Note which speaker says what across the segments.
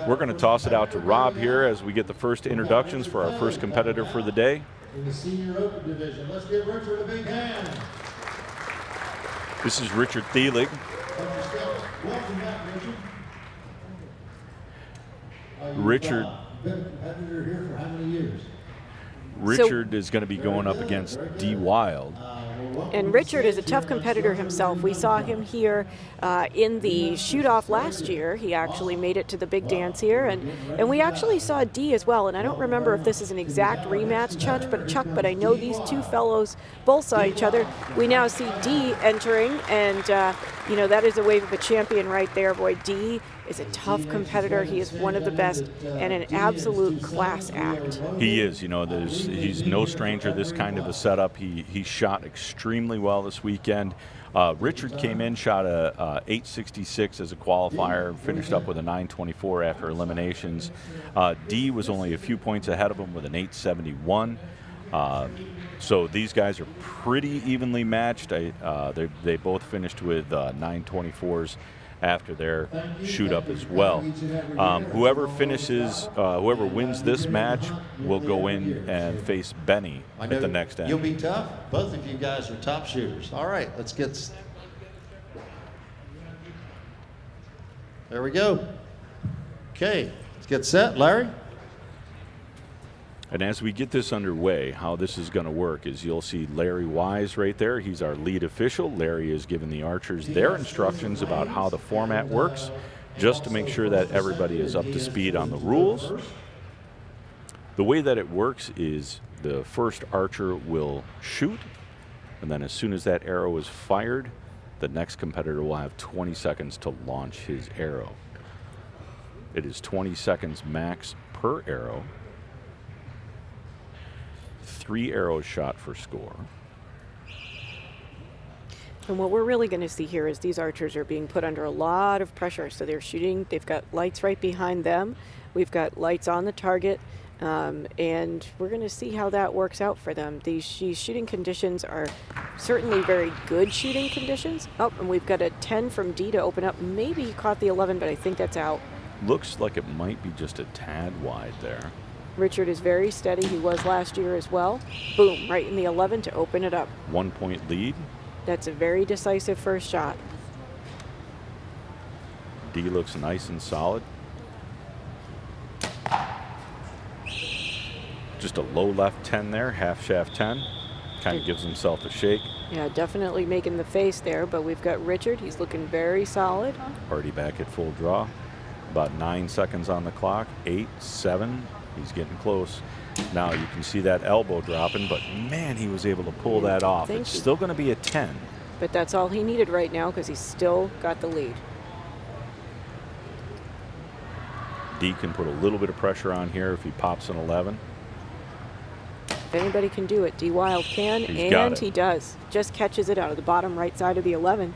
Speaker 1: We're going to toss it out to Rob here as we get the first introductions for our first competitor for the day.
Speaker 2: In the senior open division, let's give Richard a big hand.
Speaker 1: This is Richard Theilig.
Speaker 2: Welcome back, Richard.
Speaker 1: Richard.
Speaker 2: Been a competitor here for how many years?
Speaker 1: Richard is going to be going up against D. Wilde.
Speaker 3: And Richard is a tough competitor himself. We saw him here in the shoot-off last year. He actually made it to the big dance here, and we actually saw D as well. And I don't remember if this is an exact rematch, Chuck, but I know these two fellows both saw each other. We now see D entering, and you know, that is a wave of a champion right there. Boy, D is a tough competitor. He is one of the best and an absolute class act.
Speaker 1: He is. You know, he's no stranger to this kind of a setup. He shot extremely well this weekend. Richard came in, shot a 866 as a qualifier, finished up with a 924 after eliminations. D was only a few points ahead of him with an 871. So these guys are pretty evenly matched. They both finished with 924s after their shoot up as well. Whoever wins this match will go in and face Benny at the next end.
Speaker 4: You'll be tough. Both of you guys are top shooters. All right, let's get. There we go. Okay, let's get set, Larry.
Speaker 1: And as we get this underway, how this is going to work is you'll see Larry Wise right there. He's our lead official. Larry is giving the archers their instructions about how the format works, just to make sure that everybody is up to speed on the rules. The way that it works is the first archer will shoot, and then as soon as that arrow is fired, the next competitor will have 20 seconds to launch his arrow. It is 20 seconds max per arrow. 3 arrows shot for score.
Speaker 3: And what we're really going to see here is these archers are being put under a lot of pressure. So they're shooting, they've got lights right behind them. We've got lights on the target. And we're going to see how that works out for them. These shooting conditions are certainly very good shooting conditions. Oh, and we've got a 10 from D to open up. Maybe he caught the 11, but I think that's out.
Speaker 1: Looks like it might be just a tad wide there.
Speaker 3: Richard is very steady. He was last year as well. Boom, right in the 11 to open it up.
Speaker 1: 1 point lead.
Speaker 3: That's a very decisive first shot.
Speaker 1: D looks nice and solid. Just a low left 10 there, half shaft 10. Kind of gives himself a shake.
Speaker 3: Yeah, definitely making the face there, but we've got Richard. He's looking very solid.
Speaker 1: Already back at full draw. About 9 seconds on the clock. 8, 7. He's getting close. Now you can see that elbow dropping, but man, he was able to pull that off. It's still going to be a 10.
Speaker 3: But that's all he needed right now because he's still got the lead.
Speaker 1: D can put a little bit of pressure on here if he pops an 11.
Speaker 3: If anybody can do it, D. Wilde can, and he does. Just catches it out of the bottom right side of the 11.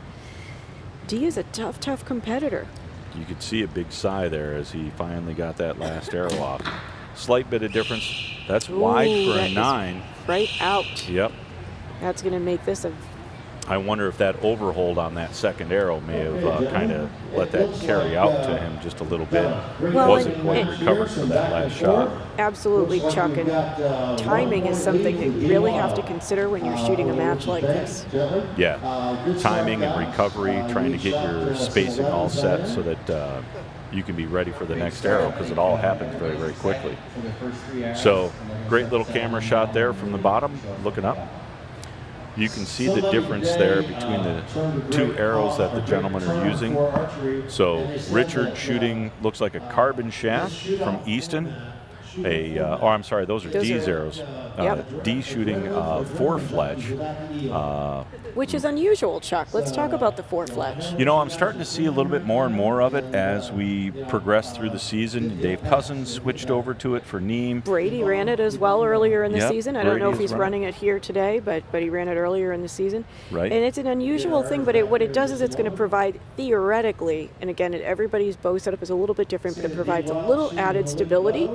Speaker 3: D is a tough, tough competitor.
Speaker 1: You could see a big sigh there as he finally got that last arrow off. Slight bit of difference. That's wide for a 9.
Speaker 3: Right out.
Speaker 1: Yep.
Speaker 3: That's going to make this a...
Speaker 1: I wonder if that overhold on that second arrow may have kind of let that carry out to him just a little bit.
Speaker 3: Well,
Speaker 1: wasn't quite recovered from that last shot.
Speaker 3: Absolutely, Chuck. And timing is something that you really have to consider when you're shooting a match like this.
Speaker 1: Yeah. Timing and recovery, trying to get your spacing all set so that you can be ready for the next arrow, because it all happens very, very quickly. So, great little camera shot there from the bottom, looking up. You can see the difference there between the 2 arrows that the gentlemen are using. So Richard shooting looks like a carbon shaft from Easton. Oh, I'm sorry, those are D's arrows. D shooting 4-fletch.
Speaker 3: Which is unusual, Chuck. Let's talk about the 4-fletch.
Speaker 1: You know, I'm starting to see a little bit more and more of it as we progress through the season. Dave Cousins switched over to it for Neem.
Speaker 3: Brady ran it as well earlier in the season. I don't know if he's running it here today, but he ran it earlier in the season.
Speaker 1: Right.
Speaker 3: And it's an unusual thing, but what it does is it's going to provide theoretically, and again, everybody's bow setup is a little bit different, but it provides a little added stability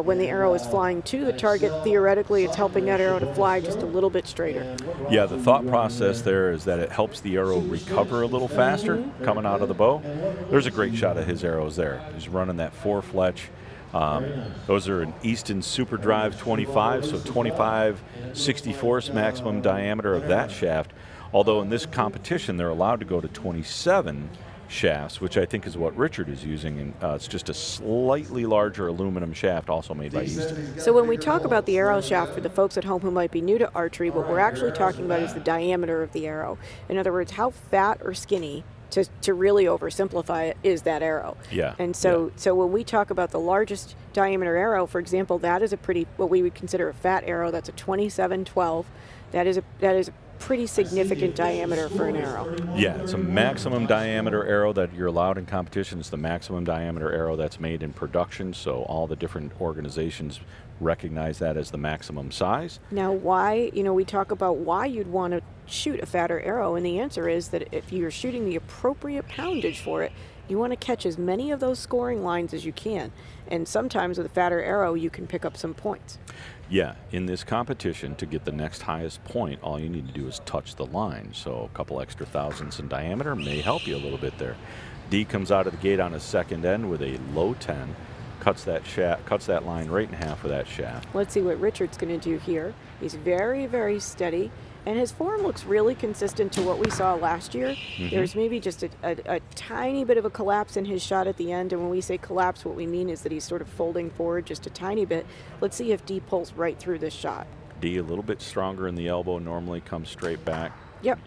Speaker 3: when the arrow is flying to the target, theoretically it's helping that arrow to fly just a little bit straighter.
Speaker 1: Yeah, the thought process there is that it helps the arrow recover a little faster coming out of the bow. There's a great shot of his arrows there. He's running that 4 fletch. Those are an Easton Super Drive 25, so 25 64th maximum diameter of that shaft. Although in this competition they're allowed to go to 27 shafts, which I think is what Richard is using, and it's just a slightly larger aluminum shaft, also made by Easton.
Speaker 3: So when we talk about the arrow shaft, for the folks at home who might be new to archery, what we're actually talking about is the diameter of the arrow. In other words, how fat or skinny, to really oversimplify it, is that arrow.
Speaker 1: Yeah.
Speaker 3: And so when we talk about the largest diameter arrow, for example, that is a pretty, what we would consider a fat arrow. That's a 27-12. That is a pretty significant diameter for an arrow.
Speaker 1: Yeah, it's a maximum diameter arrow that you're allowed in competition. It's the maximum diameter arrow that's made in production, so all the different organizations recognize that as the maximum size.
Speaker 3: Now, why, we talk about why you'd want to shoot a fatter arrow, and the answer is that if you're shooting the appropriate poundage for it, you want to catch as many of those scoring lines as you can. And sometimes with a fatter arrow, you can pick up some points.
Speaker 1: Yeah, in this competition, to get the next highest point, all you need to do is touch the line. So a couple extra thousandths in diameter may help you a little bit there. D comes out of the gate on his second end with a low 10, cuts that line right in half with that shaft.
Speaker 3: Let's see what Richard's going to do here. He's very, very steady, and his form looks really consistent to what we saw last year. There's maybe just a tiny bit of a collapse in his shot at the end, and when we say collapse, what we mean is that he's sort of folding forward just a tiny bit. Let's see if D pulls right through this shot.
Speaker 1: D a little bit stronger in the elbow, normally comes straight back.
Speaker 3: Yep.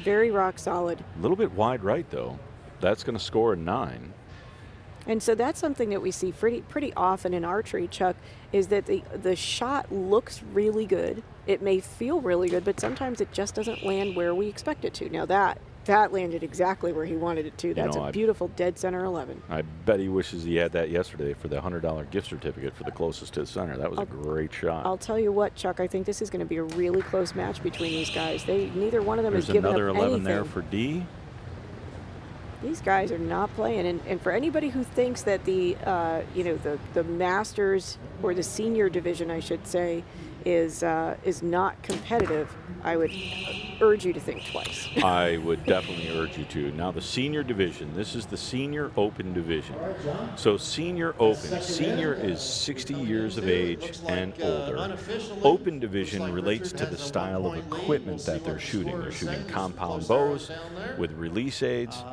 Speaker 3: Very rock solid.
Speaker 1: A little bit wide right, though. That's going to score a 9.
Speaker 3: And so that's something that we see pretty often in archery, Chuck, is that the shot looks really good. It may feel really good, but sometimes it just doesn't land where we expect it to. Now that landed exactly where he wanted it to. That's a beautiful dead center 11.
Speaker 1: I bet he wishes he had that yesterday for the $100 gift certificate for the closest to the center. That was a great shot.
Speaker 3: I'll tell you what, Chuck, I think this is going to be a really close match between these guys. Neither one of them has given up anything.
Speaker 1: There's another 11 there for D.
Speaker 3: These guys are not playing, and for anybody who thinks that the Masters, or the senior division, I should say, is not competitive, I would urge you to think twice.
Speaker 1: I would definitely urge you to. Now the senior division, this is the senior open division. So senior open, senior is 60 years of age and older. Open division relates to the style of equipment that they're shooting. They're shooting compound bows with release aids.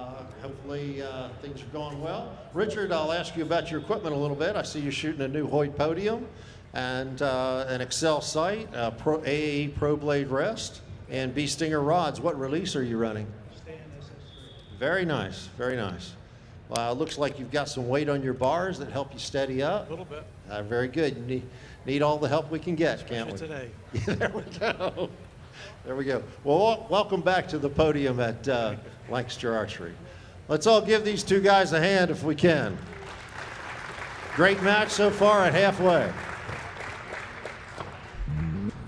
Speaker 4: Hopefully things are going well. Richard, I'll ask you about your equipment a little bit. I see you're shooting a new Hoyt podium and an Excel sight, AAE Pro Blade rest, and B Stinger rods. What release are you running? Very nice, very nice. Looks like you've got some weight on your bars that help you steady up.
Speaker 5: A little bit.
Speaker 4: Very good. You need all the help we can get, can't we?
Speaker 5: Today.
Speaker 4: There we go. There we go. Well, welcome back to the podium at Lancaster Archery. Let's all give these two guys a hand if we can. Great match so far at halfway.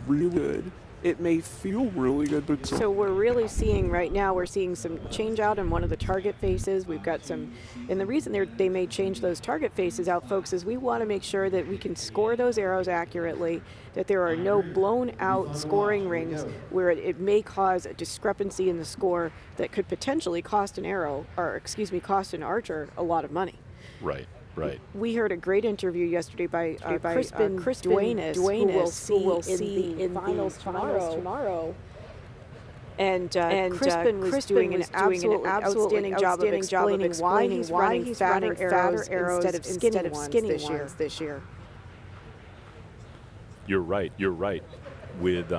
Speaker 6: Really good. It may feel really good, but
Speaker 3: so we're really seeing right now, we're seeing some change out in one of the target faces. We've got some, and the reason they may change those target faces out, folks, is we want to make sure that we can score those arrows accurately, that there are no blown out scoring rings where it may cause a discrepancy in the score that could potentially cost an arrow, or excuse me, cost an archer a lot lot.
Speaker 1: Right. Right.
Speaker 3: We heard a great interview yesterday by Crispin Duenas, who we'll see in the finals tomorrow. And Crispin was doing an absolutely outstanding job of explaining why he's running fatter arrows instead of skinny ones this year.
Speaker 1: You're right. With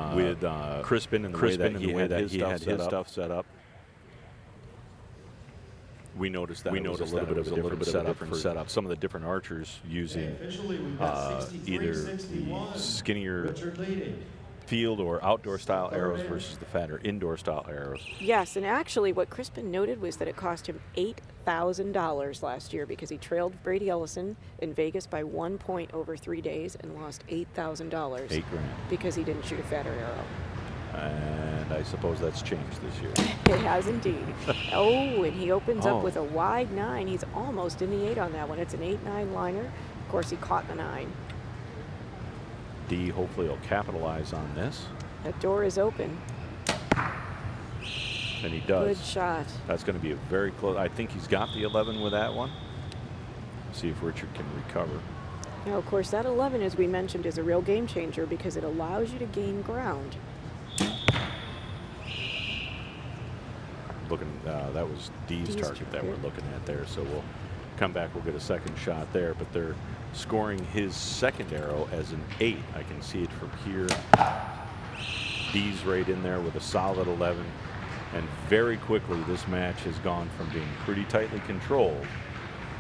Speaker 1: Crispin and the way that he had his stuff set up. We noticed that a little bit of a different setup. Some of the different archers using either the skinnier field or outdoor style arrows versus the fatter indoor style arrows.
Speaker 3: Yes, and actually what Crispin noted was that it cost him $8,000 last year because he trailed Brady Ellison in Vegas by 1 point over 3 days and lost $8,000. $8
Speaker 1: grand.
Speaker 3: Because he didn't shoot a fatter arrow.
Speaker 1: And I suppose that's changed this year.
Speaker 3: It has indeed. Oh, and he opens up with a wide 9. He's almost in the 8 on that one. It's an 8-9 liner. course, he caught the 9.
Speaker 1: D hopefully will capitalize on this.
Speaker 3: That door is open.
Speaker 1: And he does.
Speaker 3: Good shot.
Speaker 1: That's going to be a very close. I think he's got the 11 with that one. See if Richard can recover.
Speaker 3: Now, of course, that 11, as we mentioned, is a real game changer because it allows you to gain ground.
Speaker 1: Looking, that was D's target that we're looking at there. So we'll come back. We'll get a second shot there. But they're scoring his second arrow as an 8. I can see it from here. D's right in there with a solid 11. And very quickly, this match has gone from being pretty tightly controlled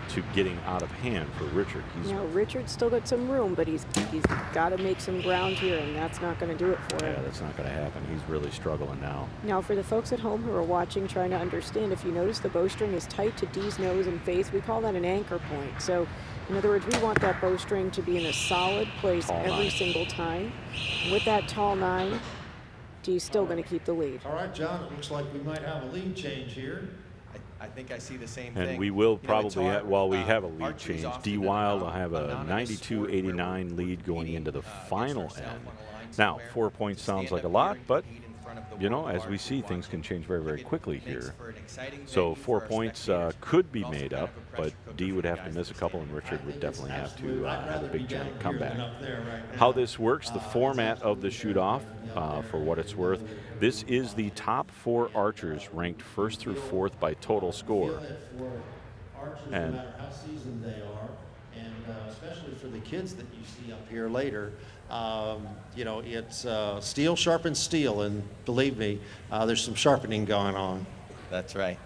Speaker 1: to getting out of hand for Richard.
Speaker 3: Now, Richard's still got some room, but he's got to make some ground here, and that's not going to do it for him.
Speaker 1: Yeah, that's not going to happen. He's really struggling now.
Speaker 3: Now, for the folks at home who are watching, trying to understand, if you notice the bowstring is tight to D's nose and face, we call that an anchor point. So, in other words, we want that bowstring to be in a solid place
Speaker 1: Tall
Speaker 3: every
Speaker 1: 9.
Speaker 3: single time. With that tall 9, D's still going to keep the lead.
Speaker 4: All right, John, it looks like we might have a lead change here.
Speaker 5: I think I see the same thing.
Speaker 1: And we will probably,
Speaker 5: You know, it's hard,
Speaker 1: while we have a lead
Speaker 5: archery's
Speaker 1: change,
Speaker 5: often
Speaker 1: D.
Speaker 5: an
Speaker 1: Wilde will have a
Speaker 5: anonymous sport where
Speaker 1: 92-89 lead going
Speaker 5: competing,
Speaker 1: into the
Speaker 5: against
Speaker 1: final
Speaker 5: ourselves
Speaker 1: end.
Speaker 5: on a line
Speaker 1: Now,
Speaker 5: somewhere,
Speaker 1: 4 points
Speaker 5: to
Speaker 1: sounds
Speaker 5: stand
Speaker 1: like a
Speaker 5: up
Speaker 1: lot,
Speaker 5: here and
Speaker 1: but
Speaker 5: compete in front of the
Speaker 1: you know,
Speaker 5: world of
Speaker 1: as we
Speaker 5: archery
Speaker 1: see, things
Speaker 5: watching.
Speaker 1: can change very, very quickly
Speaker 5: Makes
Speaker 1: here.
Speaker 5: for an exciting
Speaker 1: So
Speaker 5: venue
Speaker 1: 4
Speaker 5: for our
Speaker 1: points
Speaker 5: spectators,
Speaker 1: could be
Speaker 5: also
Speaker 1: made
Speaker 5: kind
Speaker 1: up,
Speaker 5: of a
Speaker 1: but
Speaker 5: pressure
Speaker 1: D
Speaker 5: cooker
Speaker 1: would
Speaker 5: for
Speaker 1: have to
Speaker 5: guys
Speaker 1: miss a
Speaker 5: that
Speaker 1: couple,
Speaker 5: stay
Speaker 1: and Richard would definitely have to have a big giant comeback.
Speaker 4: Right
Speaker 1: How this works, the format of the shoot-off, for what it's worth, this is the top 4 archers ranked 1st through 4th by total score.
Speaker 4: Archers,
Speaker 1: And-
Speaker 4: no matter how seasoned they are, and especially for the kids that you see up here later, you know, it's steel sharpens steel, and believe me, there's some sharpening going on.
Speaker 5: That's right.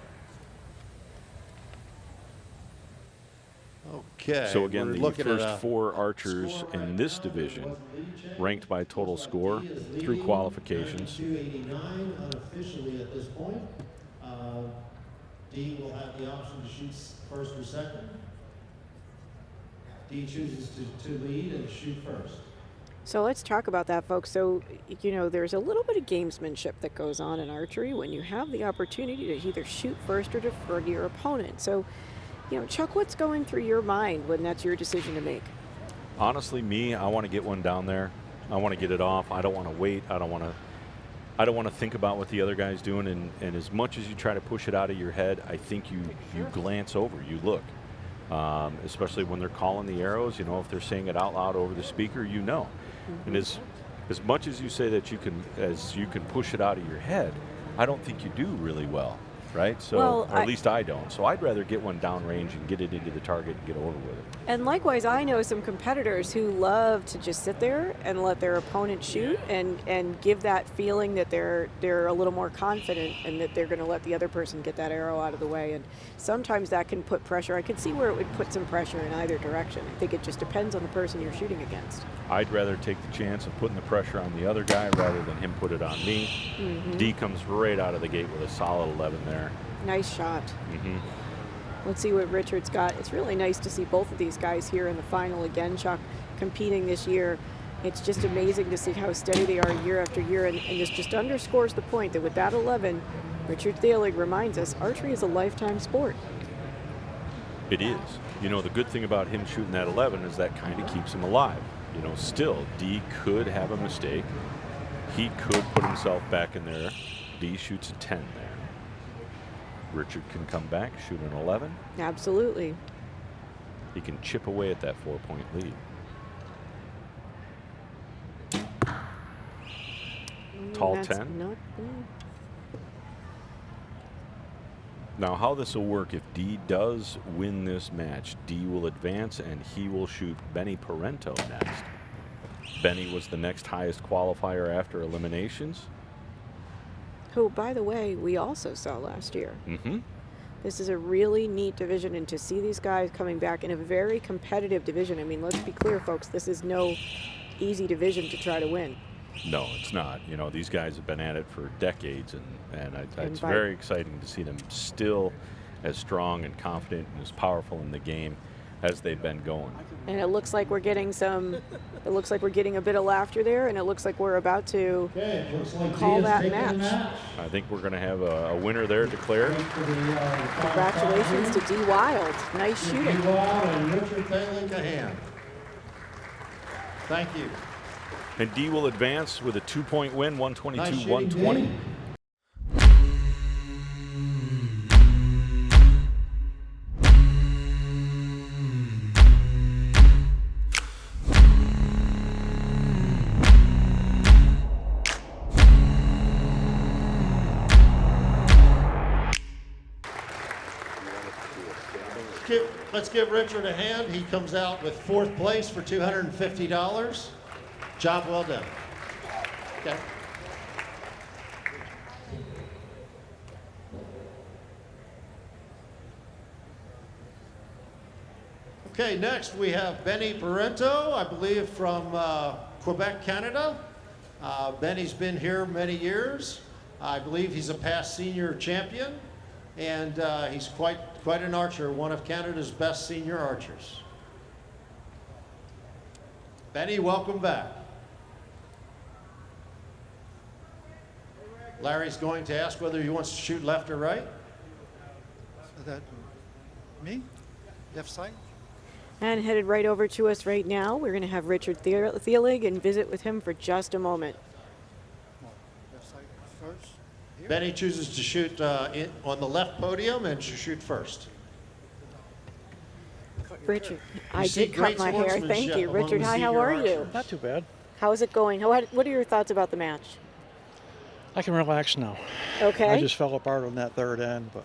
Speaker 4: Okay.
Speaker 1: So again,
Speaker 4: we're
Speaker 1: the
Speaker 4: looking at
Speaker 1: first
Speaker 4: a
Speaker 1: 4 archers in this division ranked by total score through qualifications.
Speaker 2: 289 unofficially at this point. D will have the option to shoot first or second. D chooses to lead and shoot first.
Speaker 3: So let's talk about that, folks. So, you know, there's a little bit of gamesmanship that goes on in archery when you have the opportunity to either shoot first or defer to your opponent. So, you know, Chuck, what's going through your mind when that's your decision to make?
Speaker 1: Honestly, me, I want to get one down there. I want to get it off. I don't want to wait. I don't want to think about what the other guy's doing. And as much as you try to push it out of your head, I think you glance over, you look. Especially when they're calling the arrows, you know, if they're saying it out loud over the speaker, you know. And as much as you say that you can push it out of your head, I don't think you do really well, right? So,
Speaker 3: Well,
Speaker 1: or at least I don't. So I'd rather get one downrange and get it into the target and get over with it.
Speaker 3: And likewise, I know some competitors who love to just sit there and let their opponent shoot and give that feeling that they're a little more confident and that they're going to let the other person get that arrow out of the way. And sometimes that can put pressure. I can see where it would put some pressure in either direction. I think it just depends on the person you're shooting against.
Speaker 1: I'd rather take the chance of putting the pressure on the other guy rather than him put it on me. D comes right out of the gate with a solid 11 there.
Speaker 3: Nice shot. Let's see what Richard's got. It's really nice to see both of these guys here in the final again, Chuck, competing this year. It's just amazing to see how steady they are year after year, and this just underscores the point that with that 11, Richard Theilig reminds us archery is a lifetime sport.
Speaker 1: It is. You know, the good thing about him shooting that 11 is that kind of keeps him alive. You know, still, D could have a mistake. He could put himself back in there. D shoots a 10 there. Richard can come back, shoot an 11.
Speaker 3: Absolutely.
Speaker 1: He can chip away at that 4-point lead. Tall
Speaker 3: That's
Speaker 1: 10.
Speaker 3: not-
Speaker 1: Now, how this will work, if D does win this match, D will advance and he will shoot Benny Parenteau next. Benny was the next highest qualifier after eliminations.
Speaker 3: Who, by the way, we also saw last year. This is a really neat division, and to see these guys coming back in a very competitive division. I mean, let's be clear, folks, this is no easy division to try to win.
Speaker 1: No, it's not. You know, these guys have been at it for decades, and it's
Speaker 3: by-
Speaker 1: very exciting to see them still as strong and confident and as powerful in the game as they've been going.
Speaker 3: And it looks like we're getting a bit of laughter there, and it looks like we're about to
Speaker 2: Okay, looks like
Speaker 3: call
Speaker 2: D is
Speaker 3: that
Speaker 2: taking the
Speaker 3: match.
Speaker 1: I think we're going to have a winner there declared.
Speaker 3: Congratulations to D. Wilde. Nice shooting.
Speaker 2: D. Wilde and
Speaker 4: Richard Theilig, a hand. Thank you.
Speaker 1: And D will advance with a 2-point win,
Speaker 4: Nice shooting,
Speaker 1: 122-120.
Speaker 4: D. Let's give Richard a hand. He comes out with 4th place for $250. Job well done. Okay. Okay, next we have Benny Parenteau, I believe from Quebec, Canada. Benny's been here many years. I believe he's a past senior champion, and he's quite an archer, one of Canada's best senior archers. Benny, welcome back. Larry's going to ask whether he wants to shoot left or right.
Speaker 7: Me? Left side?
Speaker 3: And headed right over to us right now, we're going to have Richard Theilig and visit with him for just a moment.
Speaker 7: Left side first. Here?
Speaker 4: Benny chooses to shoot on the left podium and to shoot first.
Speaker 3: Richard, I
Speaker 4: You see
Speaker 3: did cut
Speaker 4: great
Speaker 3: my hair. Thank
Speaker 4: sportsmanship
Speaker 3: you.
Speaker 4: among
Speaker 3: Richard,
Speaker 4: the
Speaker 3: hi, how
Speaker 4: senior
Speaker 3: are you?
Speaker 4: archers.
Speaker 8: Not too bad.
Speaker 3: How's it going? What are your thoughts about the match?
Speaker 8: I can relax now.
Speaker 3: Okay.
Speaker 8: I just fell apart on that third end, but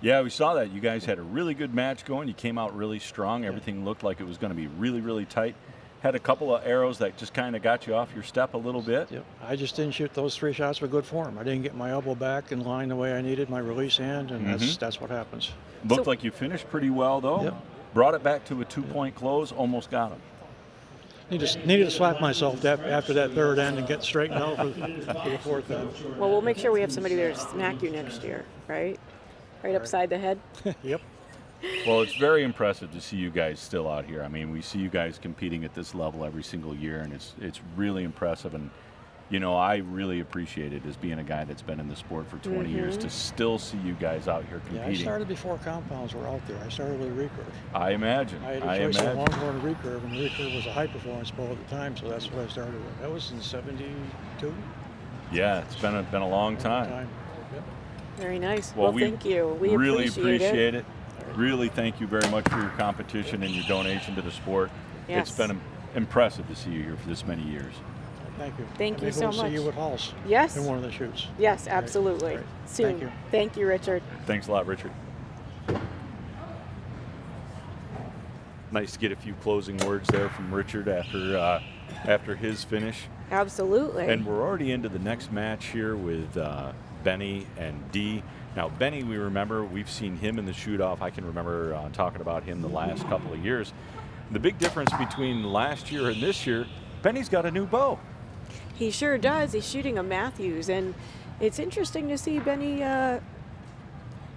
Speaker 1: Yeah, we saw that. You guys had a really good match going. You came out really strong. Everything looked like it was going to be really, really tight. Had a couple of arrows that just kind of got you off your step a little bit.
Speaker 8: yep, I just didn't shoot those 3 shots with good form. I didn't get my elbow back in line the way I needed, my release hand, and that's what happens.
Speaker 1: Looked
Speaker 3: So-
Speaker 1: like you finished pretty well, though.
Speaker 8: Yep.
Speaker 1: Brought it back to a 2-point close, almost got him.
Speaker 8: Needed to slap myself after that third end and get straightened out for the fourth end.
Speaker 3: Well, we'll make sure we have somebody there to smack you next year, right? Right upside the head.
Speaker 8: Yep.
Speaker 1: Well, it's very impressive to see you guys still out here. I mean, we see you guys competing at this level every single year, and it's really impressive. And, you know, I really appreciate it as being a guy that's been in the sport for 20 years to still see you guys out here
Speaker 8: Yeah, I
Speaker 1: competing.
Speaker 8: started before compounds were out there. I started with a recurve.
Speaker 1: I imagine.
Speaker 8: I had a choice of a longhorn recurve, and the recurve was a high performance bow at the time, so that's what I started with. That was in '72.
Speaker 1: Yeah, it's been a long time.
Speaker 8: Yep.
Speaker 3: Very nice.
Speaker 1: Well, we
Speaker 3: thank you. We
Speaker 1: really
Speaker 3: appreciate it.
Speaker 1: Really thank you very much for your competition and your donation to the sport.
Speaker 3: Yes.
Speaker 1: It's been impressive to see you here for this many years.
Speaker 8: Thank you.
Speaker 3: Thank you
Speaker 8: Maybe
Speaker 3: so
Speaker 8: we'll
Speaker 3: much.
Speaker 8: see you at Halls.
Speaker 3: Yes.
Speaker 8: In one of the shoots.
Speaker 3: Yes, absolutely.
Speaker 8: Great.
Speaker 3: Soon.
Speaker 8: Thank you.
Speaker 3: Thank you, Richard.
Speaker 1: Thanks a lot, Richard. Nice to get a few closing words there from Richard after his finish.
Speaker 3: Absolutely.
Speaker 1: And we're already into the next match here with Benny and Dee. Now, Benny, we remember, we've seen him in the shoot-off. I can remember talking about him the last couple of years. The big difference between last year and this year, Benny's got a new bow.
Speaker 3: He sure does. He's shooting a Matthews, and it's interesting to see Benny.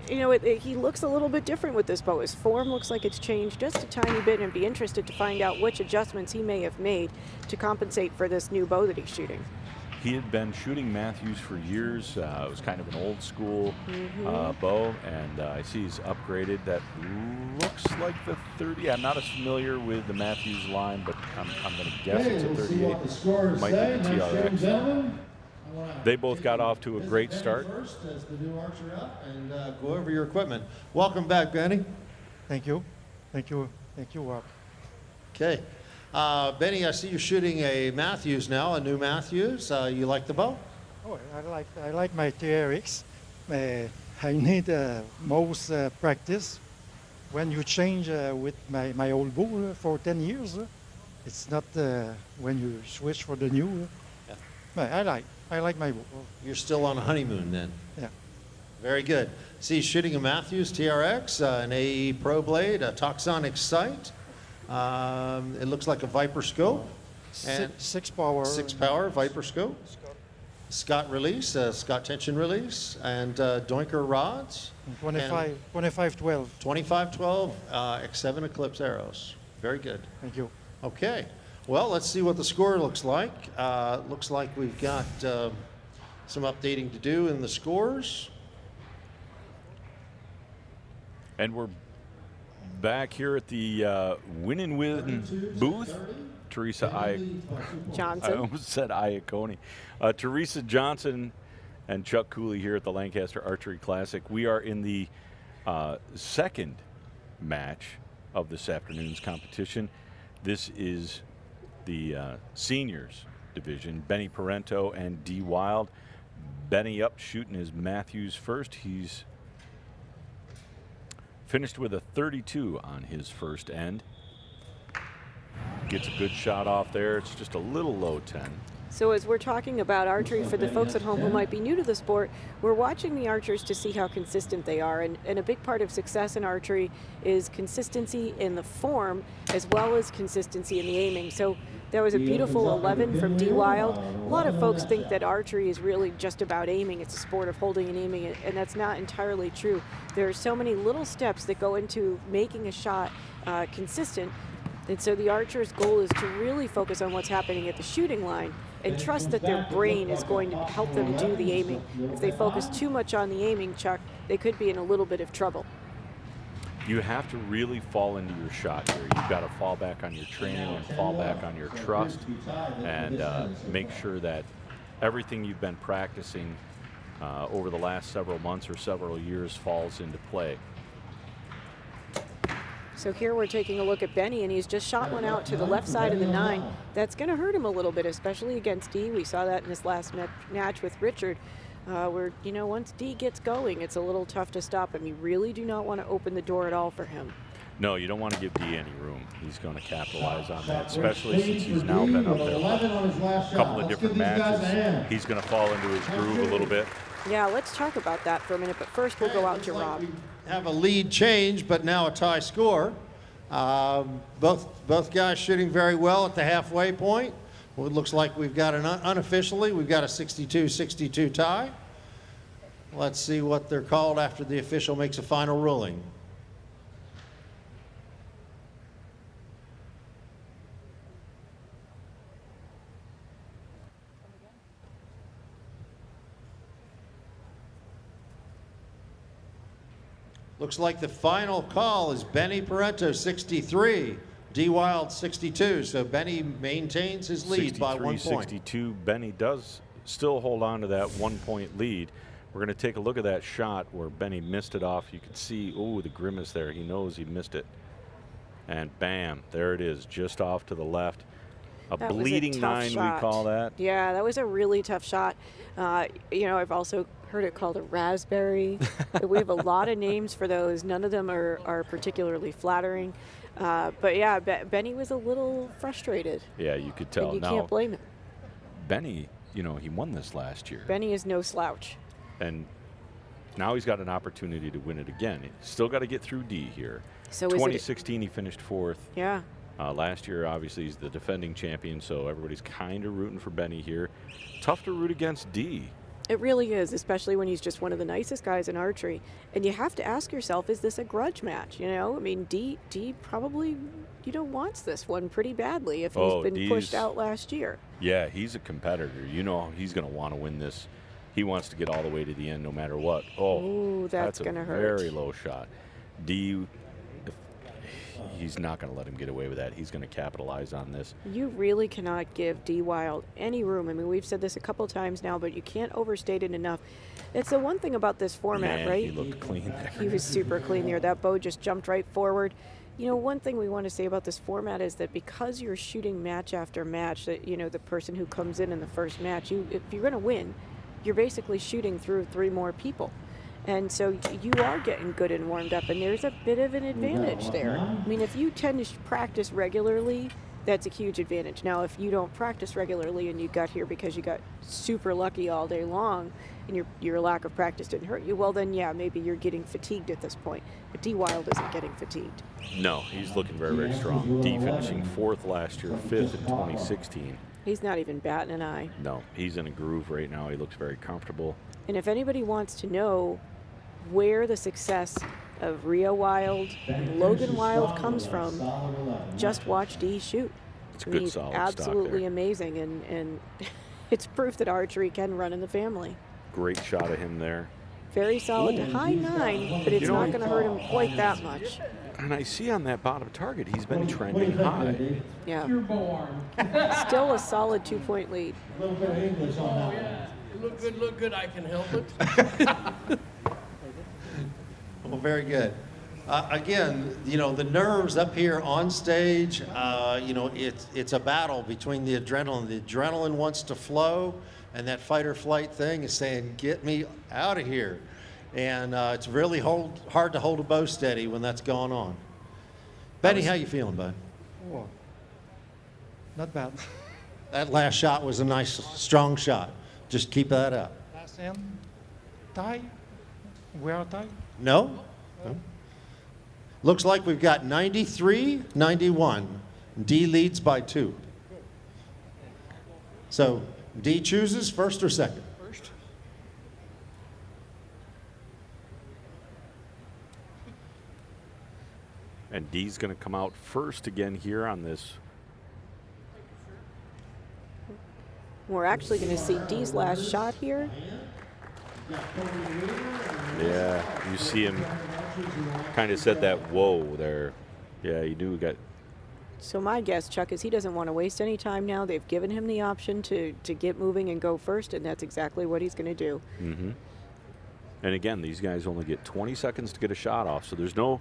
Speaker 3: He looks a little bit different with this bow. His form looks like it's changed just a tiny bit, and be interested to find out which adjustments he may have made to compensate for this new bow that he's shooting.
Speaker 1: He had been shooting Matthews for years. It was kind of an old school bow, and I see he's upgraded. That looks like the 30. I'm not as familiar with the Matthews line, but I'm going to guess
Speaker 2: Okay,
Speaker 1: it's a
Speaker 2: we'll see
Speaker 1: 38.
Speaker 2: what the scores
Speaker 1: Might
Speaker 2: say.
Speaker 1: be the
Speaker 2: Next, ladies and
Speaker 1: TRX.
Speaker 2: gentlemen, I wanna
Speaker 1: They both got off to a
Speaker 2: visit
Speaker 1: great
Speaker 2: Benny
Speaker 1: start.
Speaker 4: First, as the new archer up, and go over your equipment. Welcome back, Benny.
Speaker 7: Thank you. Thank you. Thank you, Rob.
Speaker 4: Okay. Benny, I see you're shooting a Matthews now, a new Matthews. You like the bow?
Speaker 7: Oh, I like my TRX. I need most practice. When you change with my old bow for 10 years, it's not when you switch for the new. But I like my bow.
Speaker 4: You're still on a honeymoon then.
Speaker 7: Yeah.
Speaker 4: Very good. See, shooting a Matthews TRX, an AE Pro Blade, a Toxonic sight. It looks like a Viper scope. And
Speaker 7: 6 power.
Speaker 4: 6 power Viper scope. Scott release, Scott tension release, and Doinker rods.
Speaker 7: 25, 25-12.
Speaker 4: 2512 X7 Eclipse arrows. Very good.
Speaker 7: Thank you.
Speaker 4: Okay. Well, let's see what the score looks like. Looks like we've got some updating to do in the scores.
Speaker 1: And we're back here at the Win and Win booth. Teresa
Speaker 3: Johnson.
Speaker 1: I almost said Iacone. Teresa Johnson and Chuck Cooley here at the Lancaster Archery Classic. We are in the second match of this afternoon's competition. This is the seniors division. Benny Parenteau and D. Wilde. Benny up shooting his Matthews first. He's finished with a 32 on his first end. Gets a good shot off there. It's just a little low 10.
Speaker 3: So as we're talking about archery for the folks at home who might be new to the sport, we're watching the archers to see how consistent they are. And a big part of success in archery is consistency in the form as well as consistency in the aiming. So that was a beautiful 11 from D. Wilde. A lot of folks think that archery is really just about aiming. It's a sport of holding and aiming, and that's not entirely true. There are so many little steps that go into making a shot consistent. And so the archer's goal is to really focus on what's happening at the shooting line and trust that their brain is going to help them do the aiming. If they focus too much on the aiming, Chuck, they could be in a little bit of trouble.
Speaker 1: You have to really fall into your shot here. You've got to fall back on your training and fall back on your trust and make sure that everything you've been practicing over the last several months or several years falls into play.
Speaker 3: So here we're taking a look at Benny, and he's just shot one out to the left side of the 9. That's going to hurt him a little bit, especially against D. We saw that in this last match with Richard, where, you know, once D gets going, it's a little tough to stop him. You really do not want to open the door at all for him.
Speaker 1: No, you don't want to give D any room. He's going to capitalize on that, especially since he's now been up there a couple of different matches. He's going to fall into his groove a little bit.
Speaker 3: Yeah, let's talk about that for a minute, but first we'll go out to Rob.
Speaker 4: Have a lead change, but now a tie score. Both guys shooting very well at the halfway point. Well, it looks like we've got an unofficially, we've got a 62-62 tie. Let's see what they're called after the official makes a final ruling. Looks like the final call is Benny Parenteau, 63, D. Wilde, 62. So Benny maintains his lead by 1 point.
Speaker 1: 63-62. Benny does still hold on to that 1 point lead. We're going to take a look at that shot where Benny missed it off. You can see, oh, the grimace there. He knows he missed it. And bam, there it is, just off to the left. A bleeding 9, we call that.
Speaker 3: Yeah, that was a really tough shot. You know, I've also heard it called a raspberry. We have a lot of names for those. None of them are particularly flattering. But yeah, Benny was a little frustrated.
Speaker 1: Yeah, you could tell.
Speaker 3: And you can't blame him.
Speaker 1: Benny, you know, he won this last year.
Speaker 3: Benny is no slouch.
Speaker 1: And now he's got an opportunity to win it again. He's still got to get through D here.
Speaker 3: So
Speaker 1: 2016, he finished 4th.
Speaker 3: Yeah.
Speaker 1: Last year, obviously, he's the defending champion, so everybody's kind of rooting for Benny here. Tough to root against D.
Speaker 3: It really is, especially when he's just one of the nicest guys in archery. And you have to ask yourself, is this a grudge match? You know, I mean, D probably, you know, wants this one pretty badly if he's been pushed out last year.
Speaker 1: Yeah, he's a competitor. You know he's going to want to win this. He wants to get all the way to the end no matter what. Oh,
Speaker 3: that's going to hurt.
Speaker 1: Very low shot. D, he's not going to let him get away with that. He's going to capitalize on this.
Speaker 3: You really cannot give D. Wilde any room. I mean, we've said this a couple times now, but you can't overstate it enough. It's the one thing about this format, right?
Speaker 1: He looked clean there.
Speaker 3: He was super clean there. That bow just jumped right forward. You know, one thing we want to say about this format is that because you're shooting match after match, that, you know, the person who comes in the first match, if you're going to win, you're basically shooting through 3 more people. And so you are getting good and warmed up, and there's a bit of an advantage there. I mean, if you tend to practice regularly, that's a huge advantage. Now, if you don't practice regularly and you got here because you got super lucky all day long and your lack of practice didn't hurt you, well then, yeah, maybe you're getting fatigued at this point. But D. Wilde isn't getting fatigued.
Speaker 1: No, he's looking very, very strong. D finishing 4th last year, 5th in 2016.
Speaker 3: He's not even batting an eye.
Speaker 1: No, he's in a groove right now. He looks very comfortable.
Speaker 3: And if anybody wants to know where the success of Rhea Wilde and Logan Wilde comes from, just watch D shoot.
Speaker 1: It's a good solid stock there.
Speaker 3: Absolutely amazing, and it's proof that archery can run in the family.
Speaker 1: Great shot of him there.
Speaker 3: Very solid to high 9, but it's not going to hurt him quite that much.
Speaker 1: And I see on that bottom target, he's been trending high.
Speaker 3: Yeah. Still a solid 2-point lead.
Speaker 2: A little bit of English on that one.
Speaker 9: Yeah, look good, I can help it.
Speaker 4: Well, very good. Again, you know, the nerves up here on stage, you know, it's a battle between the adrenaline. The adrenaline wants to flow, and that fight or flight thing is saying, get me out of here. And it's really hard to hold a bow steady when that's going on. Benny, how you feeling, bud?
Speaker 7: Oh, not bad.
Speaker 4: That last shot was a nice, strong shot. Just keep that up.
Speaker 7: Last end, tie. We are tied.
Speaker 4: No? No. Looks like we've got 93-91. D leads by 2. So D chooses first or second?
Speaker 9: First.
Speaker 1: And D's going to come out first again here on this.
Speaker 3: We're actually going to see D's last shot here.
Speaker 1: Yeah, you see him kind of said that whoa there. Yeah, you do got.
Speaker 3: So my guess, Chuck, is he doesn't want to waste any time now. They've given him the option to get moving and go first, and that's exactly what he's going to do.
Speaker 1: Mm-hmm. And again, these guys only get 20 seconds to get a shot off, so there's no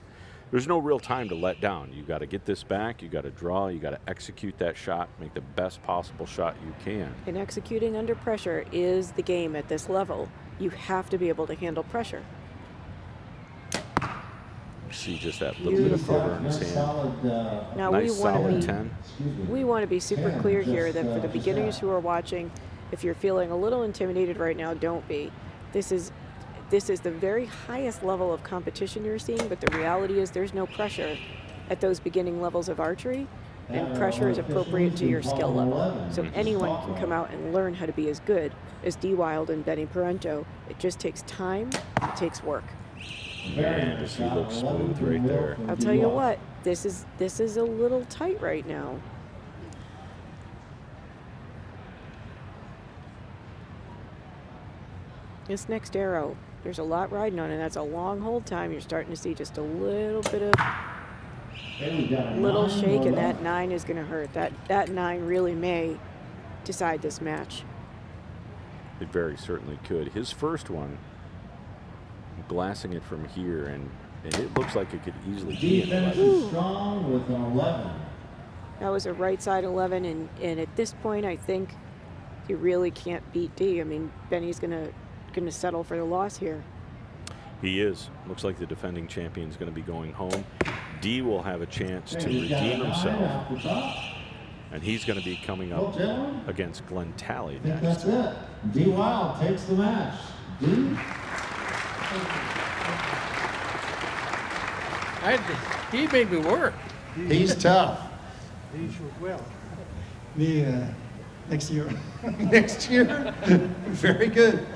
Speaker 1: real time to let down. You got to get this back. You got to draw. You got to execute that shot. Make the best possible shot you can.
Speaker 3: And executing under pressure is the game at this level. You have to be able to handle pressure.
Speaker 1: You see just that little bit of quarter in his hand.
Speaker 3: Now
Speaker 1: Nice solid 10.
Speaker 3: we want to be super clear here that for the beginners who are watching, if you're feeling a little intimidated right now, don't be. This is the very highest level of competition you're seeing, but the reality is there's no pressure at those beginning levels of archery, and pressure is appropriate to your skill level. So anyone can come out and learn how to be as good as D. Wilde and Benny Parenteau. It just takes time, it takes work.
Speaker 1: Man, does he look smooth right there.
Speaker 3: I'll tell you what, this is a little tight right now. This next arrow, there's a lot riding on it. That's a long hold time. You're starting to see just a little bit of little shake, and that 9 is going to hurt. That 9 really may decide this match.
Speaker 1: It very certainly could. His first one, glassing it from here, and it looks like it could easily be an 11.
Speaker 2: Strong with an 11.
Speaker 3: That was a right side 11, and at this point, I think you really can't beat D. I mean, Benny's gonna settle for the loss here.
Speaker 1: He is. Looks like the defending champion is going to be going home. D will have a chance to redeem himself, and he's going to be coming up against Glenn Talley next.
Speaker 2: That's it. D. Wilde takes the match. D.
Speaker 9: He made me work.
Speaker 4: He's tough.
Speaker 7: He shoot well. Me next year.
Speaker 4: Next year? Very good.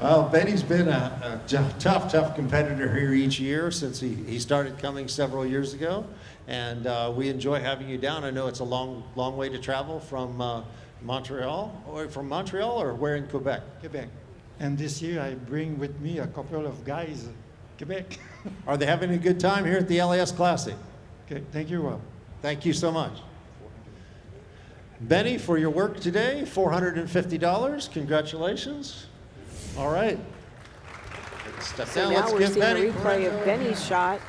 Speaker 4: Well, Benny's been a tough competitor here each year since he started coming several years ago. And we enjoy having you down. I know it's a long way to travel from Montreal, or where in Quebec?
Speaker 7: Quebec. And this year I bring with me a couple of guys, Quebec.
Speaker 4: Are they having a good time here at the LAS Classic?
Speaker 7: Okay, thank you, Rob.
Speaker 4: Thank you so much. Benny, for your work today, $450. Congratulations. All right. Step
Speaker 3: So
Speaker 4: down.
Speaker 3: now
Speaker 4: Let's
Speaker 3: we're
Speaker 4: give
Speaker 3: seeing
Speaker 4: Benny.
Speaker 3: a replay of Benny's shot.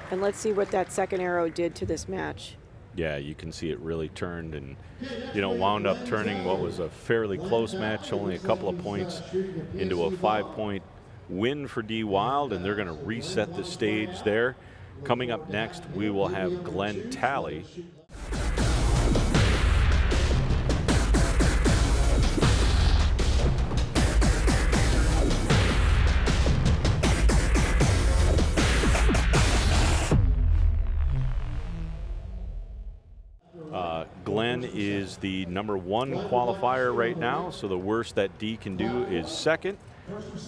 Speaker 3: And let's see what that second arrow did to this match.
Speaker 1: Yeah, you can see it really turned and, wound up turning what was a fairly close match, only a couple of points, into a 5-point win for D. Wilde, and they're going to reset the stage there. Coming up next, we will have Glenn Talley. Glenn is the #1 qualifier right now, so the worst that D can do is second.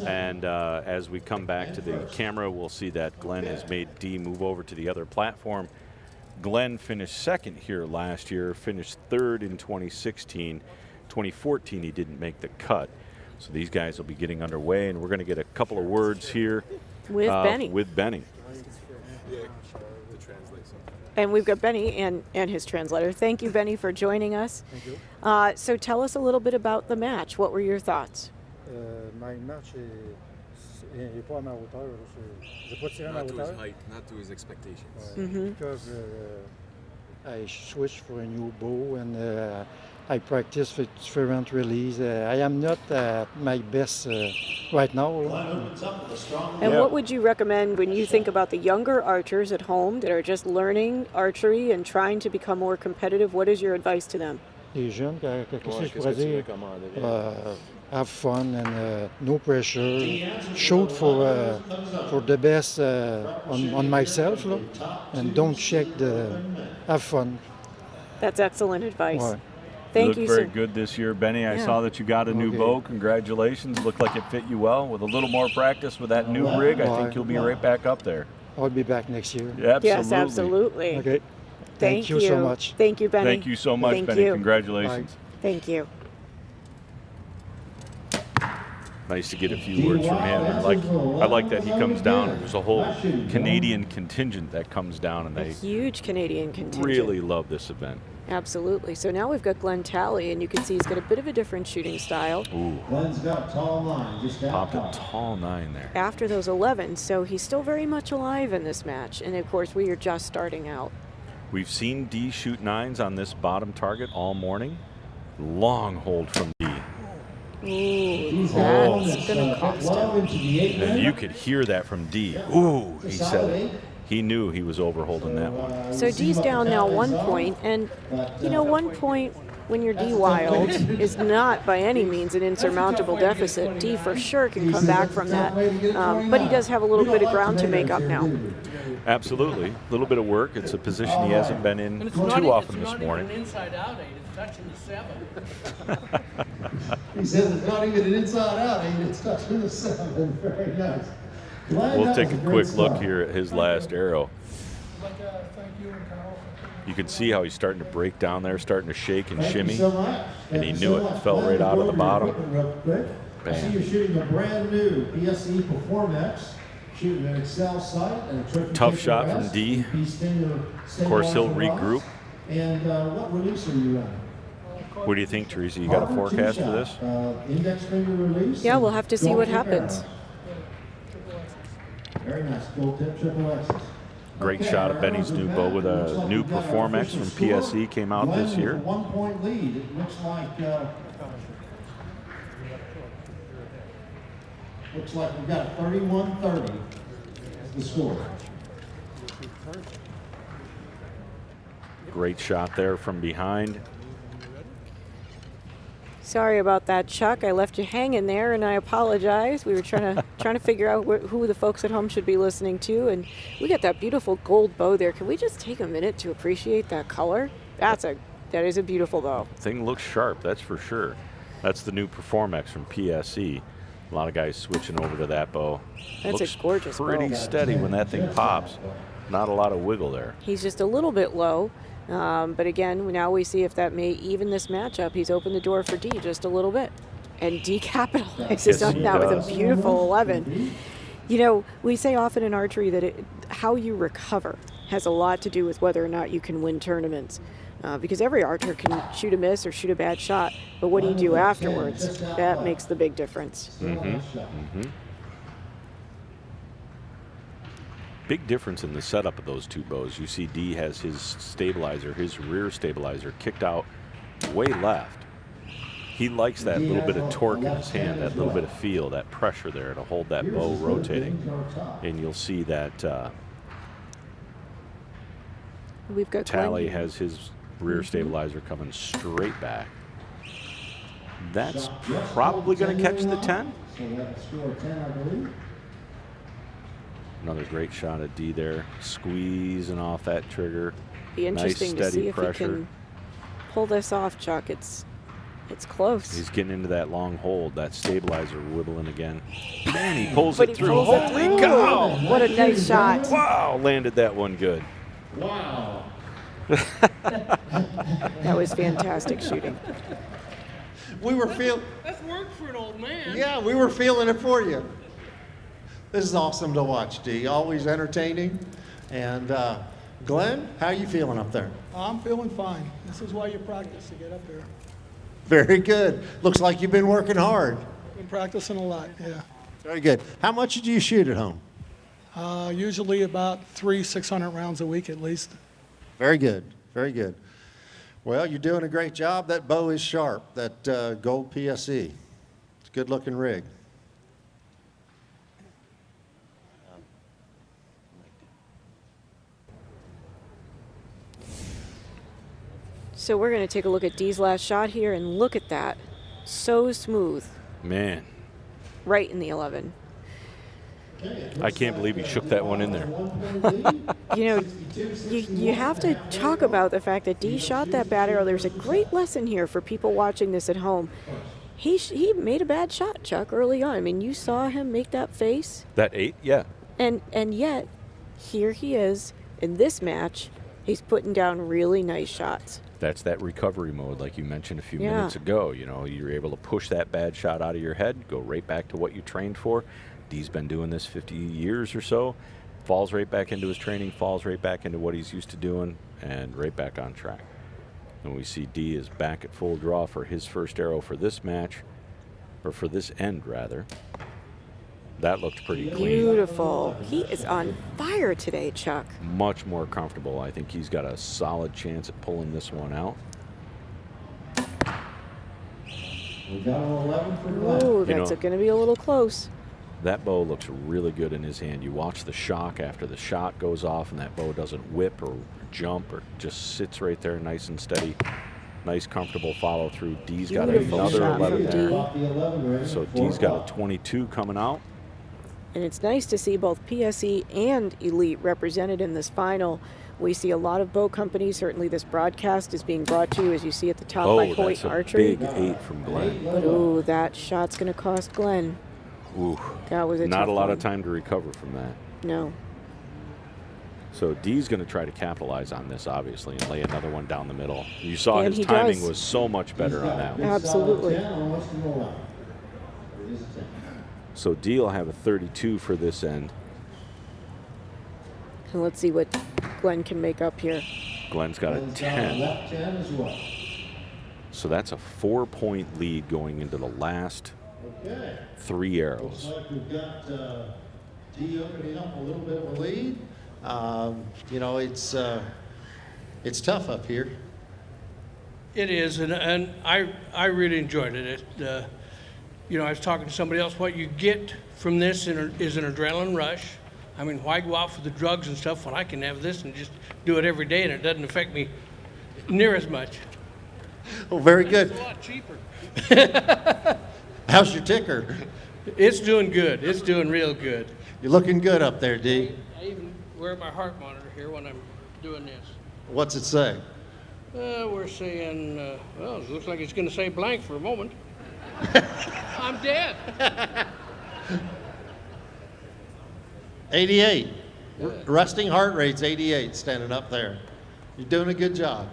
Speaker 1: And as we come back to the camera, we'll see that Glenn has made D move over to the other platform. Glenn finished second here last year, finished third in 2016. 2014, he didn't make the cut. So these guys will be getting underway, and we're going to get a couple of words here
Speaker 3: With Benny.
Speaker 1: With Benny.
Speaker 3: And we've got Benny and his translator. Thank you, Benny, for joining us.
Speaker 7: Thank you.
Speaker 3: So tell us a little bit about the match. What were your thoughts?
Speaker 7: My match n'est pas à ma hauteur. Je n'ai pas tiré à ma
Speaker 10: Not to his
Speaker 7: hauteur.
Speaker 10: height, not to his expectations.
Speaker 7: Because I switched for a new bow and I practice with different release. I am not my best right now.
Speaker 3: And what would you recommend when you think about the younger archers at home that are just learning archery and trying to become more competitive? What is your advice to them?
Speaker 7: Les jeunes, qu'est-ce que je
Speaker 10: Qu'est-ce
Speaker 7: pourrais
Speaker 10: que tu
Speaker 7: dire?
Speaker 10: recommanderais?
Speaker 7: Have fun and no pressure. Shoot for the best on myself, and don't check the. Have fun.
Speaker 3: That's excellent advice.
Speaker 7: Ouais.
Speaker 3: Thank
Speaker 1: you
Speaker 3: you.
Speaker 1: look very good this year, Benny. I
Speaker 3: Yeah.
Speaker 1: saw that you got a new bow. Congratulations. Looked like it fit you well. With a little more practice with that new rig, I think you'll be right back up there.
Speaker 7: I'll be back next year.
Speaker 1: Absolutely.
Speaker 3: Yes, absolutely.
Speaker 7: Okay.
Speaker 3: Thank
Speaker 7: you so much.
Speaker 3: Thank you, Benny.
Speaker 1: Thank you so much,
Speaker 3: Thank
Speaker 1: Benny.
Speaker 3: you.
Speaker 1: Congratulations.
Speaker 3: Thank you.
Speaker 1: Nice to get a few words from him. And I like that he comes down. There's a whole Canadian contingent that comes down, and
Speaker 3: A
Speaker 1: they
Speaker 3: huge Canadian contingent.
Speaker 1: really love this event.
Speaker 3: Absolutely. So now we've got Glenn Talley, and you can see he's got a bit of a different shooting style.
Speaker 1: Ooh,
Speaker 2: Glenn's got a tall line, just
Speaker 1: popped a
Speaker 2: out top.
Speaker 1: tall 9 there.
Speaker 3: After those 11, so he's still very much alive in this match. And of course, we are just starting out.
Speaker 1: We've seen D shoot 9s on this bottom target all morning. Long hold from D.
Speaker 3: Ooh, that's going to cost him.
Speaker 1: And you could hear that from D. Ooh, he said it. He knew he was overholding that one.
Speaker 3: So D's down now 1 point, and you know, 1 point when you're D Wilde is not by any means an insurmountable deficit. D for sure can come back from that, but he does have a little bit of ground to make up now.
Speaker 1: Absolutely. A little bit of work. It's a position he hasn't been in
Speaker 9: And it's
Speaker 1: too
Speaker 9: not,
Speaker 1: often
Speaker 9: it's
Speaker 1: this
Speaker 9: not
Speaker 1: morning.
Speaker 9: even an inside-out 8. It's touching the 7.
Speaker 2: He says it's not even an inside-out 8, it's touching the 7. Very nice. Glenn,
Speaker 1: We'll
Speaker 2: that
Speaker 1: take
Speaker 2: was
Speaker 1: a
Speaker 2: great
Speaker 1: quick look
Speaker 2: stuff.
Speaker 1: here at his last arrow. You can see how he's starting to break down there, starting to shake and
Speaker 2: Thank you
Speaker 1: shimmy.
Speaker 2: so much.
Speaker 1: And he
Speaker 2: Thank
Speaker 1: knew
Speaker 2: you
Speaker 1: it.
Speaker 2: so much.
Speaker 1: Fell
Speaker 2: Glenn,
Speaker 1: right out of
Speaker 2: go
Speaker 1: the
Speaker 2: over your
Speaker 1: bottom.
Speaker 2: equipment real quick. I see
Speaker 1: Bam.
Speaker 2: you're shooting a brand new PSE Performex, shooting an Excel sight and a tricky
Speaker 1: Tough
Speaker 2: kick
Speaker 1: shot
Speaker 2: and
Speaker 1: from
Speaker 2: rest,
Speaker 1: D.
Speaker 2: P-stinger
Speaker 1: Of course, he'll
Speaker 2: stabilizer
Speaker 1: regroup.
Speaker 2: box. And what release are you running?
Speaker 1: What do you think, Teresa? You got a
Speaker 2: Harvard
Speaker 1: forecast for
Speaker 2: two-shot,
Speaker 1: this?
Speaker 2: Index finger release.
Speaker 3: Yeah,
Speaker 2: and
Speaker 3: we'll have to see
Speaker 2: gold
Speaker 3: what
Speaker 2: tip
Speaker 3: happens.
Speaker 2: arrow. Very nice. Gold tip triple X's.
Speaker 1: Great
Speaker 2: Okay,
Speaker 1: shot of
Speaker 2: our
Speaker 1: Benny's
Speaker 2: arrows
Speaker 1: new
Speaker 2: are
Speaker 1: bow
Speaker 2: back.
Speaker 1: with
Speaker 2: It looks
Speaker 1: a
Speaker 2: like
Speaker 1: new
Speaker 2: we've got our
Speaker 1: Performex
Speaker 2: official
Speaker 1: from
Speaker 2: score.
Speaker 1: PSE. Came out
Speaker 2: Glenn
Speaker 1: this
Speaker 2: with
Speaker 1: year.
Speaker 2: a 1-point lead. It looks like we've got a 31-30 as the score.
Speaker 1: Great shot there from behind.
Speaker 3: Sorry about that, Chuck. I left you hanging there, and I apologize. We were trying to figure out who the folks at home should be listening to, and we got that beautiful gold bow there. Can we just take a minute to appreciate that color? That is a beautiful bow.
Speaker 1: Thing looks sharp, that's for sure. That's the new Performex from PSE. A lot of guys switching over to that bow.
Speaker 3: That's
Speaker 1: Looks
Speaker 3: a gorgeous
Speaker 1: pretty
Speaker 3: bow.
Speaker 1: steady when that thing pops. Not a lot of wiggle there.
Speaker 3: He's just a little bit low, but again, now we see if that may even this matchup. He's opened the door for D just a little bit, and D capitalizes
Speaker 1: Yes,
Speaker 3: on
Speaker 1: he
Speaker 3: that with
Speaker 1: does.
Speaker 3: a beautiful 11. You know, we say often in archery that how you recover has a lot to do with whether or not you can win tournaments. Because every archer can shoot a miss or shoot a bad shot, but what do you do afterwards? That makes the big difference.
Speaker 1: Big difference in the setup of those two bows. You see D has his stabilizer, his rear stabilizer, kicked out way left. He likes that little bit of torque in his hand, that little bit of feel, that pressure there to hold that bow rotating. And you'll see that
Speaker 3: We've got
Speaker 1: Talley
Speaker 3: Glenn.
Speaker 1: has his rear stabilizer coming straight back. That's probably going to catch the 10.
Speaker 2: So that score 10, I believe.
Speaker 1: Another great shot at D there, squeezing off that trigger.
Speaker 3: Be interesting
Speaker 1: nice,
Speaker 3: to
Speaker 1: steady
Speaker 3: see if
Speaker 1: pressure.
Speaker 3: he can pull this off, Chuck. It's close.
Speaker 1: He's getting into that long hold, that stabilizer wibbling again. Man, he pulls
Speaker 3: But
Speaker 1: it
Speaker 3: he
Speaker 1: through.
Speaker 3: pulls it
Speaker 1: Holy
Speaker 3: through.
Speaker 1: cow!
Speaker 3: What a nice shot.
Speaker 1: Wow, landed that one good.
Speaker 2: Wow.
Speaker 3: That was fantastic shooting.
Speaker 4: We were feeling,
Speaker 9: That's work for an old man.
Speaker 4: yeah, we were feeling it for you. This is awesome to watch, D. Always entertaining, and Glenn, how you feeling up there?
Speaker 11: I'm feeling fine. This is why you practice to get up there.
Speaker 4: Very good. Looks like you've been working hard.
Speaker 11: Been practicing a lot, yeah.
Speaker 4: Very good. How much did you shoot at home?
Speaker 11: Usually about 600 rounds a week at least.
Speaker 4: Very good. Very good. Well, you're doing a great job. That bow is sharp, that gold PSE. It's a good-looking rig.
Speaker 3: So we're going to take a look at Dee's last shot here, and look at that. So smooth.
Speaker 1: Man,
Speaker 3: Right in the 11.
Speaker 1: I can't believe he shook that one in there.
Speaker 3: You know, you have to talk about the fact that Dee shot that bad arrow. There's a great lesson here for people watching this at home. He made a bad shot, Chuck, early on. I mean, you saw him make that face.
Speaker 1: That 8, yeah.
Speaker 3: And yet, here he is in this match. He's putting down really nice shots.
Speaker 1: That's that recovery mode, like you mentioned a few minutes ago. You know, you're able to push that bad shot out of your head, go right back to what you trained for. Dee's been doing this 50 years or so. Falls right back into his training, falls right back into what he's used to doing, and right back on track. And we see Dee is back at full draw for his first arrow for this match, or for this end, rather. That looked pretty clean.
Speaker 3: Beautiful. He is on fire today, Chuck.
Speaker 1: Much more comfortable. I think he's got a solid chance at pulling this one out.
Speaker 2: We got an 11 for Glenn.
Speaker 3: Ooh, that's going to be a little close.
Speaker 1: That bow looks really good in his hand. You watch the shock after the shot goes off, and that bow doesn't whip or jump or just sits right there nice and steady. Nice, comfortable follow through. Dee's got another 11 there. So Dee's got a 22 coming out.
Speaker 3: And it's nice to see both PSE and Elite represented in this final. We see a lot of bow companies. Certainly this broadcast is being brought to you, as you see at the top, by Hoyt Archery.
Speaker 1: Big 8 from Glenn.
Speaker 3: But ooh, that shot's going to cost Glenn.
Speaker 1: Ooh,
Speaker 3: that was
Speaker 1: not a lot
Speaker 3: one.
Speaker 1: of time to recover from that.
Speaker 3: No.
Speaker 1: So Dee's going to try to capitalize on this, obviously, and lay another one down the middle. You saw
Speaker 3: And
Speaker 1: his timing was so much better on that one.
Speaker 3: Absolutely.
Speaker 1: So Dee will have a 32 for this end.
Speaker 3: And let's see what Glenn can make up here.
Speaker 1: Glenn's got a 10. So that's a 4-point lead going into the last 3 arrows.
Speaker 4: Looks like we've got Dee opening up a little bit of a lead. You know, it's tough up here.
Speaker 9: It is, and I really enjoyed it. You know, I was talking to somebody else. What you get from this is an adrenaline rush. I mean, why go out for the drugs and stuff when I can have this and just do it every day, and it doesn't affect me near as much.
Speaker 4: Well, very good.
Speaker 9: It's a lot cheaper.
Speaker 4: How's your ticker?
Speaker 9: It's doing good. It's doing real good.
Speaker 4: You're looking good up there, Dee.
Speaker 9: I even wear my heart monitor here when I'm doing this.
Speaker 4: What's it say?
Speaker 9: We're saying, well, it looks like it's going to say blank for a moment. I'm dead.
Speaker 4: 88. Resting heart rate's 88, standing up there. You're doing a good job.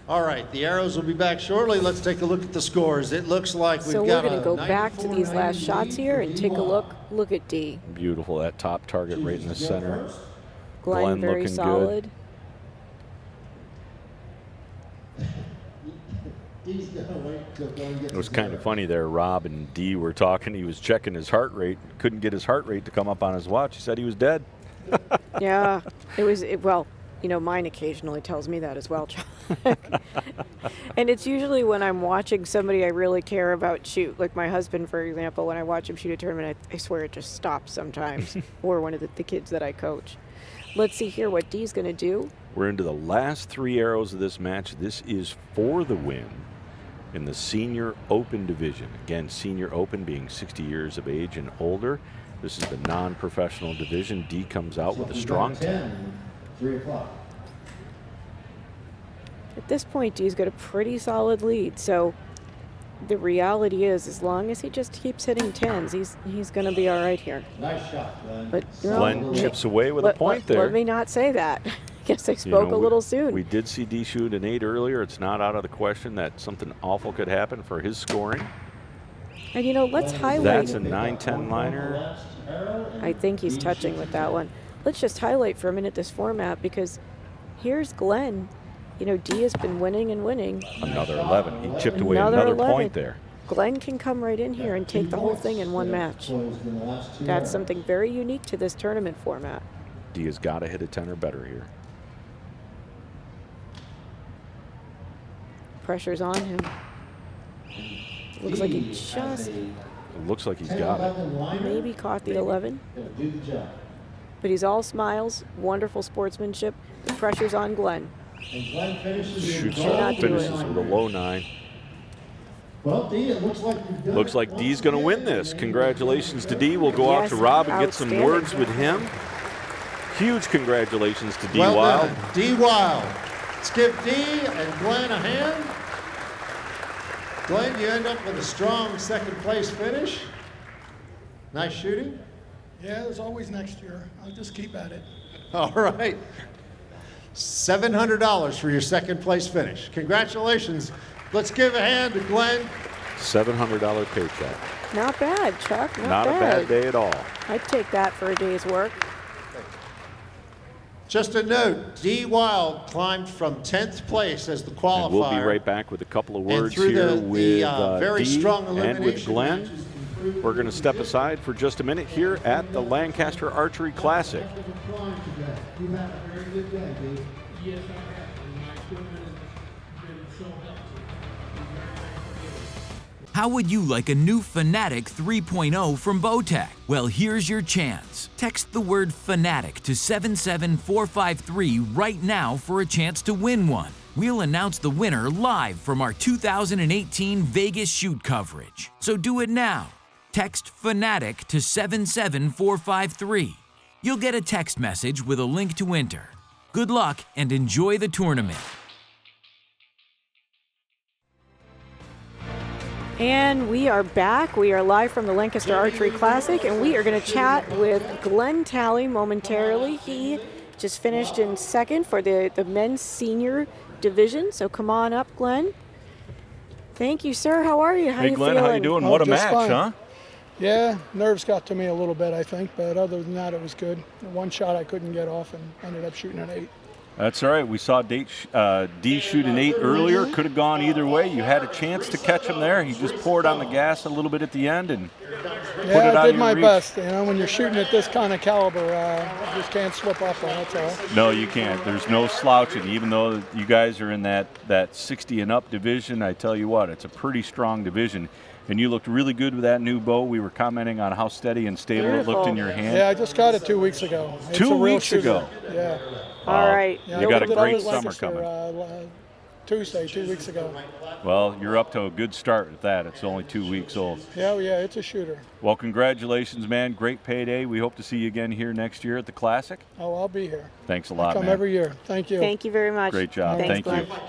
Speaker 4: All right, the arrows will be back shortly. Let's take a look at the scores. It looks like we've got a
Speaker 3: So we're going to go back to these last shots here and take a look. Look at Dee.
Speaker 1: Beautiful, that top target right in the center.
Speaker 3: Glenn very
Speaker 1: looking
Speaker 3: solid.
Speaker 1: It was kind of funny there. Rob and Dee were talking. He was checking his heart rate. Couldn't get his heart rate to come up on his watch. He said he was dead.
Speaker 3: Yeah, well, you know, mine occasionally tells me that as well, Chuck. And it's usually when I'm watching somebody I really care about shoot. Like my husband, for example, when I watch him shoot a tournament, I swear it just stops sometimes. Or one of the kids that I coach. Let's see here what Dee's going to do.
Speaker 1: We're into the last 3 arrows of this match. This is for the win in the Senior Open division. Again, Senior Open being 60 years of age and older. This is the non-professional division. Dee comes out with a strong 10.
Speaker 2: 3 o'clock.
Speaker 3: At this point, Dee's got a pretty solid lead. So the reality is, as long as he just keeps hitting 10s, he's going to be all right here.
Speaker 2: Nice shot, Glenn.
Speaker 3: But
Speaker 1: Glenn chips away with a point there.
Speaker 3: Let me not say that. Guess I spoke a little soon.
Speaker 1: We did see Dee shoot an 8 earlier. It's not out of the question that something awful could happen for his scoring.
Speaker 3: And you know, let's highlight.
Speaker 1: That's a 9-10 liner.
Speaker 3: I think he's touching with that one. let's just highlight for a minute this format, because here's Glenn. You know, D has been winning and winning.
Speaker 1: Another 11. He chipped away another
Speaker 3: 11.
Speaker 1: point there.
Speaker 3: Glenn can come right in here and take the whole thing in one match. That's something very unique to this tournament format.
Speaker 1: D has got to hit a 10 or better here.
Speaker 3: Pressure's on him. Looks like he just
Speaker 1: It looks like he's got it.
Speaker 3: maybe caught the 11. But he's all smiles, wonderful sportsmanship. The pressure's on Glenn.
Speaker 1: Shoots
Speaker 3: Cannot do
Speaker 1: finishes
Speaker 3: it.
Speaker 1: with a low 9.
Speaker 2: Well, D, it looks like you've done
Speaker 1: Looks like D's going to win this. Congratulations to D. We'll go out
Speaker 3: Yes,
Speaker 1: to Rob and get some
Speaker 3: outstanding.
Speaker 1: words with him. Huge congratulations to D.
Speaker 4: Well
Speaker 1: Wilde.
Speaker 4: done, D. Wilde. Let's give D and Glenn a hand. Glenn, you end up with a strong second place finish. Nice shooting.
Speaker 11: Yeah, there's always next year. I'll just keep at it.
Speaker 4: All right. $700 for your second place finish. Congratulations. Let's give a hand to Glenn.
Speaker 1: $700 paycheck.
Speaker 3: Not bad, Chuck.
Speaker 1: Not a bad day at all.
Speaker 3: I'd take that for a day's work.
Speaker 4: Just a note, D. Wilde climbed from 10th place as the qualifier.
Speaker 1: And we'll be right back with a couple of words
Speaker 4: through
Speaker 1: here
Speaker 4: the
Speaker 1: with
Speaker 4: very
Speaker 1: D
Speaker 4: strong
Speaker 1: and with
Speaker 4: elimination
Speaker 1: Glenn.
Speaker 4: matches.
Speaker 1: We're going to step aside for just a minute here at the Lancaster Archery Classic.
Speaker 2: You had a very good day, D.
Speaker 9: Yes, I have. And my equipment has been so helpful. I'm very thankful.
Speaker 12: How would you like a new Fanatic 3.0 from Bowtech? Well, here's your chance. Text the word Fanatic to 77453 right now for a chance to win one. We'll announce the winner live from our 2018 Vegas shoot coverage. So do it now. Text Fanatic to 77453. You'll get a text message with a link to enter. Good luck and enjoy the tournament.
Speaker 3: And we are back. We are live from the Lancaster Archery Classic, and we are going to chat with Glenn Talley momentarily. He just finished in second for the men's senior division, so come on up, Glenn. Thank you, sir. How are you? How
Speaker 1: Hey,
Speaker 3: you
Speaker 1: Glenn,
Speaker 3: feeling?
Speaker 1: how you doing?
Speaker 11: Oh,
Speaker 1: What a
Speaker 11: just
Speaker 1: match,
Speaker 11: fine.
Speaker 1: huh?
Speaker 11: Yeah, nerves got to me a little bit, I think, but other than that, it was good. One shot I couldn't get off and ended up shooting an 8.
Speaker 1: That's all right. We saw D shoot an 8 earlier. Could have gone either way. You had a chance to catch him there. He just poured on the gas a little bit at the end and put it
Speaker 11: Yeah,
Speaker 1: out
Speaker 11: I
Speaker 1: of
Speaker 11: did
Speaker 1: your
Speaker 11: my
Speaker 1: reach.
Speaker 11: best. You know, when you're shooting at this kind of caliber, you just can't slip up on it, that's all.
Speaker 1: No, you can't. There's no slouching. Even though you guys are in that 60 and up division, I tell you what, it's a pretty strong division. And you looked really good with that new bow. We were commenting on how steady and stable it looked in your hand.
Speaker 11: Yeah, I just got it 2 weeks ago. It's
Speaker 1: 2
Speaker 11: a real
Speaker 1: weeks
Speaker 11: shooter.
Speaker 1: ago.
Speaker 11: Yeah.
Speaker 3: All right.
Speaker 11: Yeah,
Speaker 1: You
Speaker 11: I
Speaker 1: got a
Speaker 11: did it
Speaker 1: great
Speaker 11: with
Speaker 1: summer
Speaker 11: Lancaster,
Speaker 1: coming.
Speaker 11: Tuesday, 2 weeks ago.
Speaker 1: Well, you're up to a good start with that. It's only 2 weeks old.
Speaker 11: Yeah, it's a shooter.
Speaker 1: Well, congratulations, man. Great payday. We hope to see you again here next year at the Classic.
Speaker 11: Oh, I'll be here.
Speaker 1: Thanks a
Speaker 11: I
Speaker 1: lot,
Speaker 11: come
Speaker 1: man.
Speaker 11: every year. Thank you.
Speaker 3: Thank you very much.
Speaker 1: Great job.
Speaker 3: Thanks,
Speaker 1: Thank
Speaker 3: Glenn.
Speaker 1: you.